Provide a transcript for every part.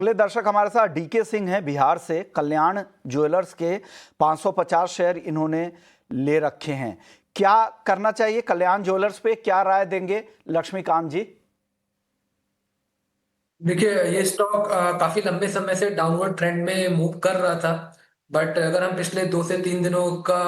अगले दर्शक हमारे साथ डीके सिंह हैं बिहार से। कल्याण ज्वेलर्स के 550 शेयर इन्होंने ले रखे हैं। क्या करना चाहिए कल्याण ज्वेलर्स पे, क्या राय देंगे लक्ष्मीकांत जी? देखिए, ये स्टॉक काफी लंबे समय से डाउनवर्ड ट्रेंड में मूव कर रहा था। बट अगर हम पिछले 2 से 3 दिनों का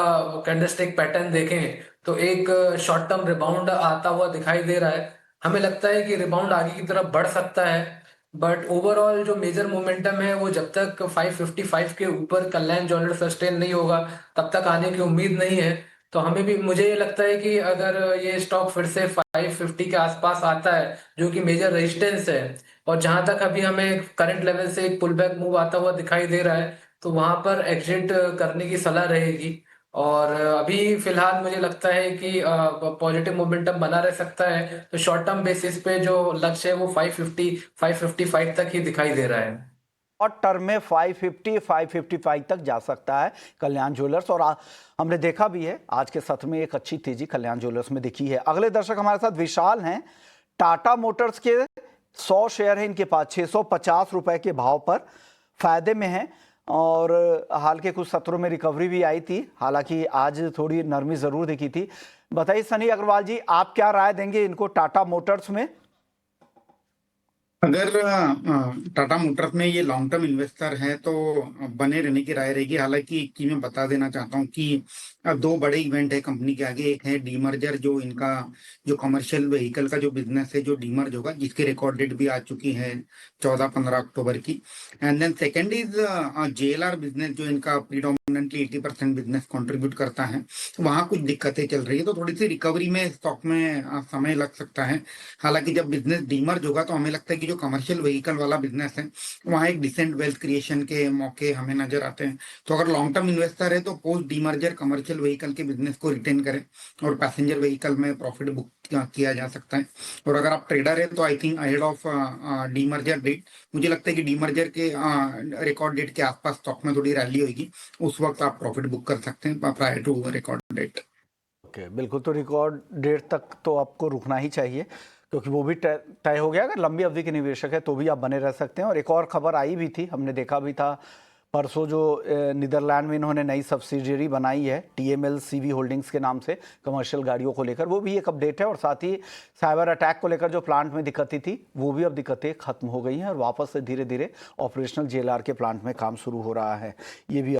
कैंडलस्टिक पैटर्न देखें तो एक शॉर्ट टर्म रिबाउंड आता हुआ दिखाई दे रहा है। हमें लगता है कि रिबाउंड आगे की तरफ बढ़ सकता है। बट ओवरऑल जो मेजर मोमेंटम है वो जब तक 555 के ऊपर कल्याण ज्वेलर्स सस्टेन नहीं होगा तब तक आने की उम्मीद नहीं है। तो मुझे ये लगता है कि अगर ये स्टॉक फिर से 550 के आसपास आता है, जो कि मेजर रेजिस्टेंस है, और जहां तक अभी हमें करंट लेवल से एक पुल बैक मूव आता हुआ दिखाई दे रहा है, तो वहां पर एग्जिट करने की सलाह रहेगी। और अभी फिलहाल मुझे लगता है कि पॉजिटिव मोमेंटम बना रह सकता है, तो शॉर्ट टर्म बेसिस पे जो लक्ष्य है वो 550 555 तक ही दिखाई दे रहा है। और टर्म में 550 555 तक जा सकता है कल्याण ज्वेलर्स। और हमने देखा भी है आज के सत्र में एक अच्छी तेजी कल्याण ज्वेलर्स में दिखी है। अगले दर्शक हमारे साथ विशाल हैं। टाटा मोटर्स के 100 शेयर हैं इनके पास, 650 रुपए के भाव पर फायदे में हैं। और हाल के कुछ सत्रों में रिकवरी भी आई थी, हालांकि आज थोड़ी नरमी जरूर दिखी थी। बताइए सनी अग्रवाल जी, आप क्या राय देंगे इनको टाटा मोटर्स में? अगर टाटा मोटर्स में ये लॉन्ग टर्म इन्वेस्टर है तो बने रहने की राय रहेगी। हालांकि एक चीज मैं बता देना चाहता हूँ कि दो बड़े इवेंट है कंपनी के आगे। एक है डीमर्जर, जो इनका जो कमर्शियल व्हीकल का जो बिजनेस है जो डीमर्ज होगा, जिसकी रिकॉर्ड डेट भी आ चुकी है 14-15 अक्टूबर की। And then second is JLR business, जो इनका प्रीडोमिनेंटली 80% बिजनेस कॉन्ट्रीब्यूट करता है। वहां कुछ दिक्कतें चल रही है, तो थोड़ी सी रिकवरी में स्टॉक में समय लग सकता है। हालांकि जब बिजनेस डीमर्ज होगा तो हमें लगता है कि जो कमर्शियल व्हीकल वाला बिजनेस है वहाँ एक डिसेंट वेल्थ क्रिएशन के मौके हमें नजर आते हैं। तो अगर लॉन्ग टर्म इन्वेस्टर है तो पोस्ट डीमर्जर कमर्शियल व्हीकल के बिजनेस को रिटेन करें और पैसेंजर व्हीकल में प्रॉफिट बुक किया जा सकता है। और अगर आप ट्रेडर है तो I think ahead of demerger date, मुझे लगता है कि डीमर्जर के रिकॉर्ड डेट के आसपास स्टॉक में थोड़ी रैली होगी, उस वक्त आप प्रॉफिट बुक कर सकते हैं prior to record date. Okay, बिल्कुल। तो रिकॉर्ड डेट तक तो आपको रुकना ही चाहिए, क्योंकि वो भी तय तय हो गया। अगर लंबी अवधि के निवेशक है तो भी आप बने रह सकते हैं। और एक और खबर आई भी थी, हमने देखा भी था परसों, जो नीदरलैंड में इन्होंने नई सब्सिडियरी बनाई है टीएमएल सीवी होल्डिंग्स के नाम से कमर्शियल गाड़ियों को लेकर, वो भी एक अपडेट है। और साथ ही साइबर अटैक को लेकर जो प्लांट में दिक्कतें थी वो भी अब दिक्कतें खत्म हो गई हैं और वापस से धीरे धीरे ऑपरेशनल जेएलआर के प्लांट में काम शुरू हो रहा है। ये भी